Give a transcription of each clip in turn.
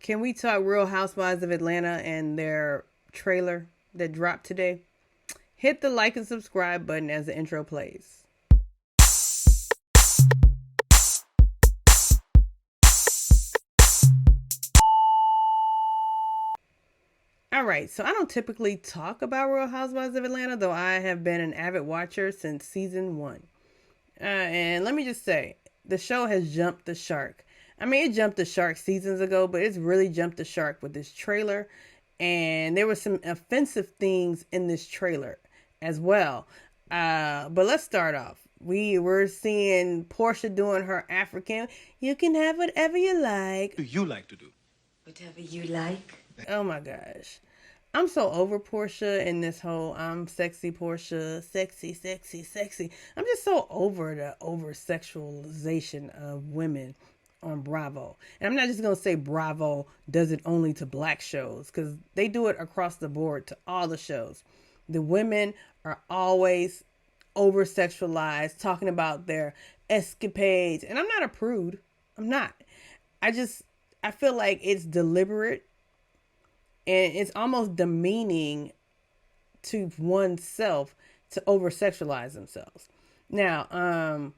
Can we talk Real Housewives of Atlanta and their trailer that dropped today? Hit the like and subscribe button as the intro plays. All right, so I don't typically talk about Real Housewives of Atlanta, though I have been an avid watcher since season 1. And let me just say, the show has jumped the shark. I mean, it jumped the shark seasons ago, but it's really jumped the shark with this trailer. And there were some offensive things in this trailer as well. But let's start off. We're seeing Portia doing her African, you can have whatever you like. What do you like to do? Whatever you like. Oh my gosh. I'm so over Portia and this whole I'm sexy Portia, sexy, sexy, sexy. I'm just so over the over-sexualization of women on Bravo. And I'm not just going to say Bravo does it only to black shows, because they do it across the board to all the shows. The women are always over-sexualized, talking about their escapades. And I'm not a prude. I'm not. I feel like it's deliberate. And it's almost demeaning to oneself to over-sexualize themselves. Now,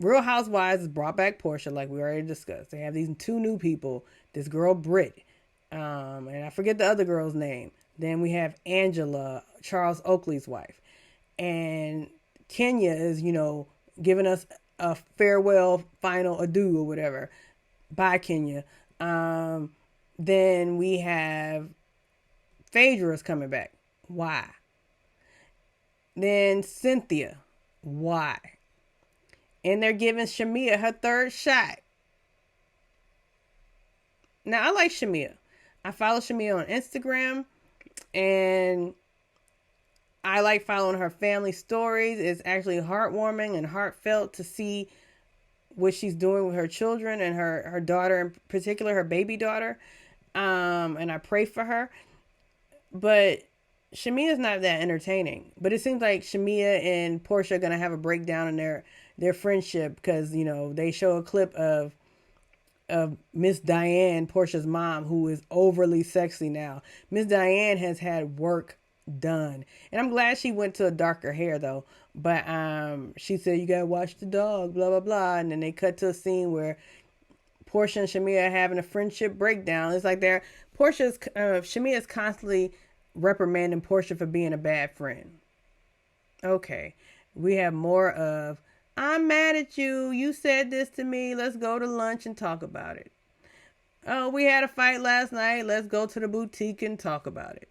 Real Housewives has brought back Portia, like we already discussed. They have these 2 new people. This girl, Britt, and I forget the other girl's name. Then we have Angela, Charles Oakley's wife. And Kenya is, giving us a farewell, final adieu or whatever. Bye, Kenya. Then we have Phaedra's coming back. Why? Then Cynthia. Why? And they're giving Shamia her 3rd shot. Now, I like Shamia. I follow Shamia on Instagram. And I like following her family stories. It's actually heartwarming and heartfelt to see what she's doing with her children and her daughter in particular, her baby daughter. And I pray for her. But Shamia's not that entertaining. But it seems like Shamia and Portia are going to have a breakdown in their friendship, because, they show a clip of Miss Diane, Portia's mom, who is overly sexy now. Miss Diane has had work done. And I'm glad she went to a darker hair, though. But she said, you got to watch the dog, blah, blah, blah. And then they cut to a scene where Portia and Shamia are having a friendship breakdown. It's like Shamia is constantly reprimanding Portia for being a bad friend. Okay. We have more of, I'm mad at you. You said this to me. Let's go to lunch and talk about it. Oh, we had a fight last night. Let's go to the boutique and talk about it.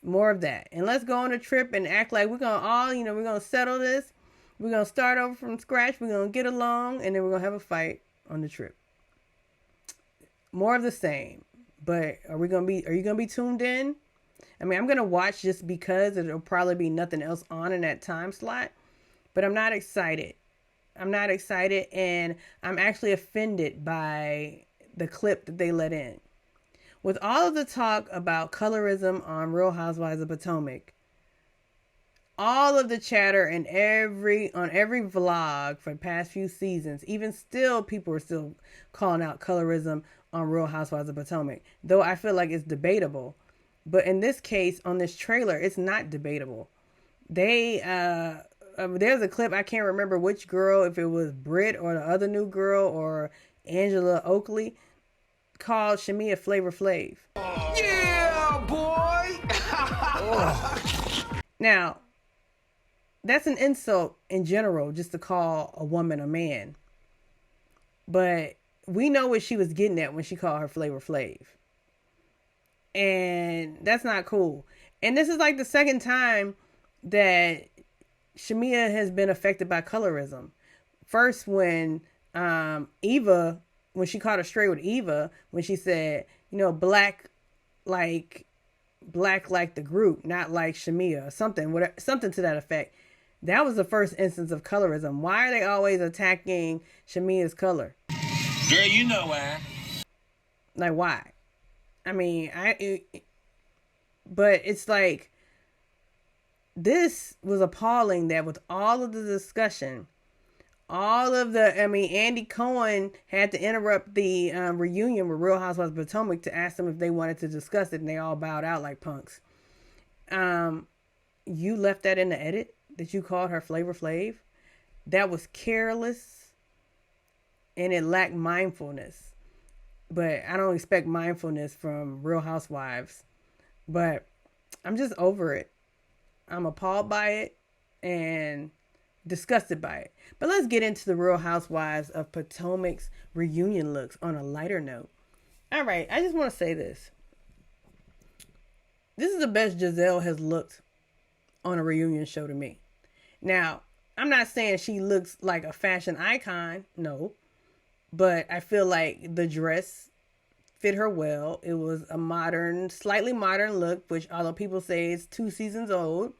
More of that. And let's go on a trip and act like we're going to all, we're going to settle this. We're going to start over from scratch. We're going to get along. And then we're going to have a fight on the trip. More of the same. But are you going to be tuned in? I mean, I'm going to watch just because it'll probably be nothing else on in that time slot. But I'm not excited. And I'm actually offended by the clip that they let in. With all of the talk about colorism on Real Housewives of Potomac, all of the chatter and on every vlog for the past few seasons, even still, people are still calling out colorism on Real Housewives of Potomac, though I feel like it's debatable. But in this case, on this trailer, it's not debatable. There's a clip, I can't remember which girl, if it was Britt or the other new girl or Angela Oakley, called Shamia Flavor Flav. Yeah, boy! Now, that's an insult in general, just to call a woman a man. But we know what she was getting at when she called her Flavor Flav. And that's not cool. And this is like the 2nd time that Shamia has been affected by colorism. First, when Eva, when she caught her straight with Eva, when she said, black like the group, not like Shamia, something to that effect. That was the first instance of colorism. Why are they always attacking Shamia's color? Girl, you know why. Like, why? I mean, but it's like, this was appalling that with all of the discussion, Andy Cohen had to interrupt the reunion with Real Housewives of Potomac to ask them if they wanted to discuss it, and they all bowed out like punks. You left that in the edit that you called her Flavor Flav. That was careless, and it lacked mindfulness. But I don't expect mindfulness from Real Housewives. But I'm just over it. I'm appalled by it and disgusted by it. But let's get into the Real Housewives of Potomac's reunion looks on a lighter note. All right, I just want to say this. This is the best Giselle has looked on a reunion show to me. Now, I'm not saying she looks like a fashion icon, no. But I feel like the dress fit her well. It was a modern, slightly modern look, which although people say it's 2 seasons old,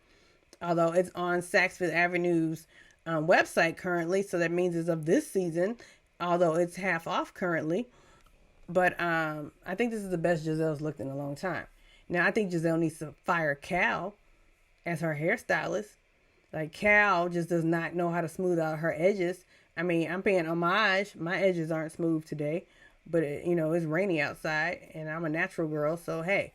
although it's on Saks Fifth Avenue's website currently, so that means it's of this season, although it's half off currently. But I think this is the best Giselle's looked in a long time. Now, I think Giselle needs to fire Cal as her hairstylist. Like, Cal just does not know how to smooth out her edges. I mean, I'm paying homage. My edges aren't smooth today, but it's rainy outside and I'm a natural girl. So, hey,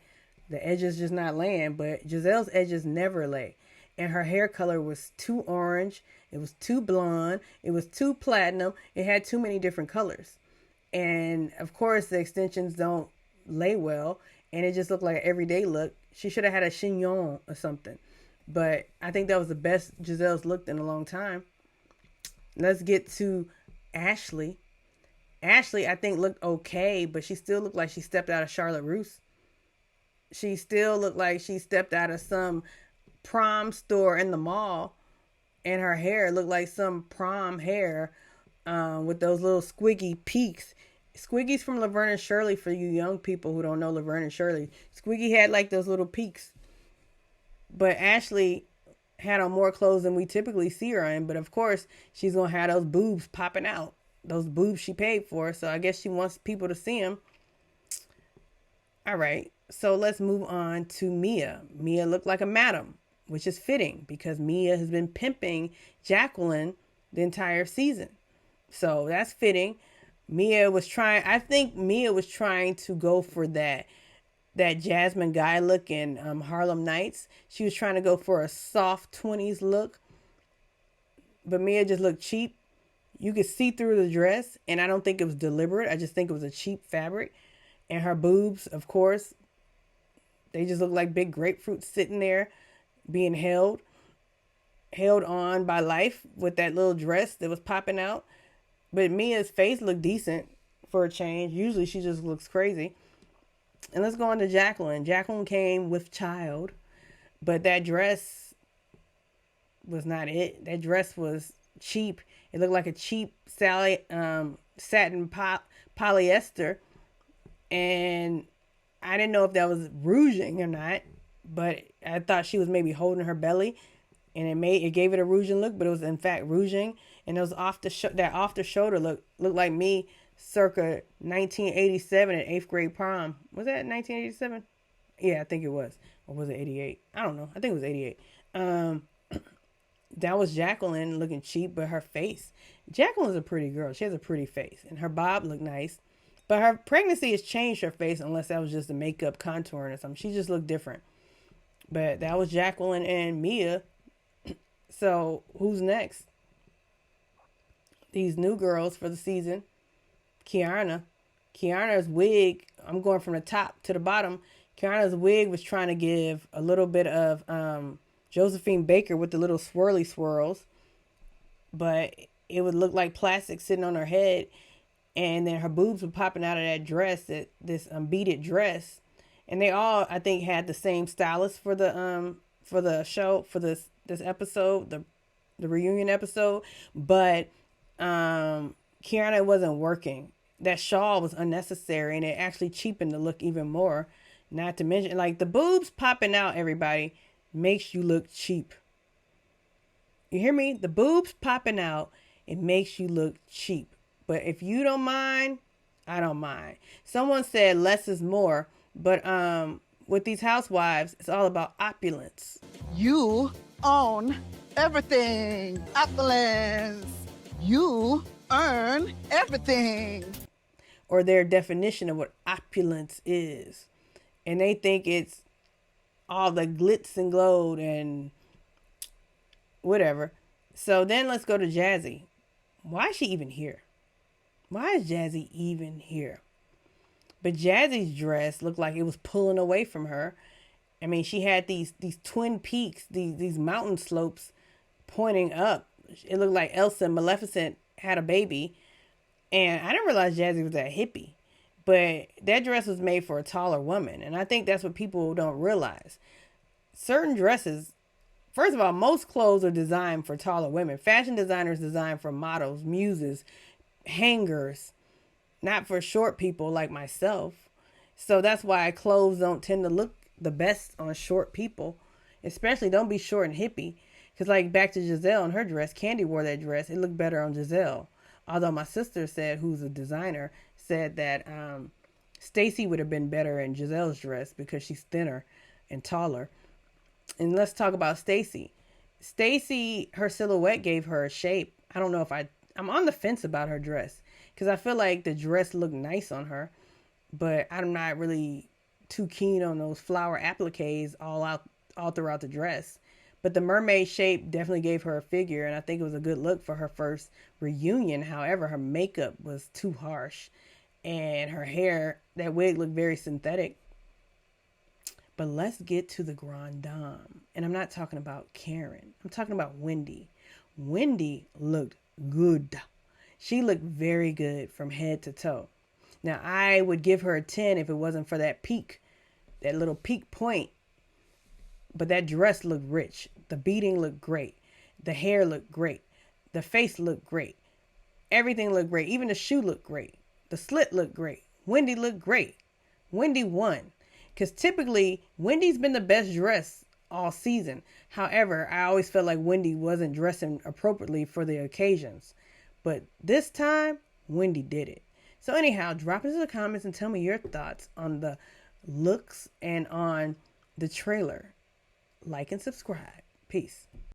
the edges just not laying, but Giselle's edges never lay. And her hair color was too orange. It was too blonde. It was too platinum. It had too many different colors. And of course the extensions don't lay well. And it just looked like an everyday look. She should have had a chignon or something. But I think that was the best Giselle's looked in a long time. Let's get to Ashley. Ashley, I think, looked okay, but she still looked like she stepped out of Charlotte Russe. She still looked like she stepped out of some prom store in the mall, and her hair looked like some prom hair with those little squiggy peaks. Squiggy's from Laverne and Shirley, for you young people who don't know Laverne and Shirley. Squiggy had like those little peaks. But Ashley had on more clothes than we typically see her in. But of course, she's going to have those boobs popping out. Those boobs she paid for. So I guess she wants people to see them. All right. So let's move on to Mia. Mia looked like a madam, which is fitting because Mia has been pimping Jacqueline the entire season. So that's fitting. I think Mia was trying to go for that Jasmine Guy look in Harlem Nights. She was trying to go for a soft 20s look. But Mia just looked cheap. You could see through the dress, and I don't think it was deliberate. I just think it was a cheap fabric. And her boobs, of course, they just look like big grapefruits sitting there being held on by life with that little dress that was popping out. But Mia's face looked decent for a change. Usually she just looks crazy. And let's go on to Jacqueline. Jacqueline came with child, but that dress was not it. That dress was cheap. It looked like a cheap satin polyester. And I didn't know if that was rouging or not, but I thought she was maybe holding her belly, and it gave it a rouging look, but it was in fact rouging. And it was off the shoulder look looked like me circa 1987 at 8th grade prom. Was that 1987? Yeah, I think it was. Or was it 88? I don't know. I think it was 88. That was Jacqueline looking cheap, but her face. Jacqueline's a pretty girl. She has a pretty face, and her bob looked nice. But her pregnancy has changed her face, unless that was just the makeup contouring or something. She just looked different. But that was Jacqueline and Mia. So who's next? These new girls for the season. Kiana's wig, I'm going from the top to the bottom. Kiana's wig was trying to give a little bit of Josephine Baker with the little swirly swirls. But it would look like plastic sitting on her head. And then her boobs were popping out of that dress, this beaded dress. And they all, I think, had the same stylist for the show, for this episode, the reunion episode. But Kiana wasn't working. That shawl was unnecessary, and it actually cheapened the look even more. Not to mention, like, the boobs popping out, everybody, makes you look cheap. You hear me? The boobs popping out, it makes you look cheap. But if you don't mind, I don't mind. Someone said less is more, but with these housewives, it's all about opulence. You own everything. Opulence. You earn everything. Or their definition of what opulence is. And they think it's all the glitz and glowed and whatever. So then let's go to Jazzy. Why is she even here? Why is Jazzy even here? But Jazzy's dress looked like it was pulling away from her. I mean, she had these twin peaks, these mountain slopes pointing up. It looked like Elsa and Maleficent had a baby. And I didn't realize Jazzy was that hippie. But that dress was made for a taller woman. And I think that's what people don't realize. Certain dresses, first of all, most clothes are designed for taller women. Fashion designers design for models, muses, hangers, not for short people like myself. So that's why clothes don't tend to look the best on short people. Especially don't be short and hippie. Because like back to Giselle and her dress, Candy wore that dress. It looked better on Giselle. Although my sister said, who's a designer, said that Stacy would have been better in Giselle's dress because she's thinner and taller. And let's talk about Stacy. Stacy, her silhouette gave her a shape. I don't know if I'm on the fence about her dress because I feel like the dress looked nice on her, but I'm not really too keen on those flower appliques all throughout the dress. But the mermaid shape definitely gave her a figure, and I think it was a good look for her first reunion. However, her makeup was too harsh, and her hair, that wig looked very synthetic. But let's get to the grande dame. And I'm not talking about Karen. I'm talking about Wendy. Wendy looked good. She looked very good from head to toe. Now, I would give her a 10 if it wasn't for that peak, that little peak point. But that dress looked rich. The beading looked great. The hair looked great. The face looked great. Everything looked great. Even the shoe looked great. The slit looked great. Wendy looked great. Wendy won. Because typically, Wendy's been the best dressed all season. However, I always felt like Wendy wasn't dressing appropriately for the occasions. But this time, Wendy did it. So anyhow, drop into the comments and tell me your thoughts on the looks and on the trailer. Like and subscribe. Peace.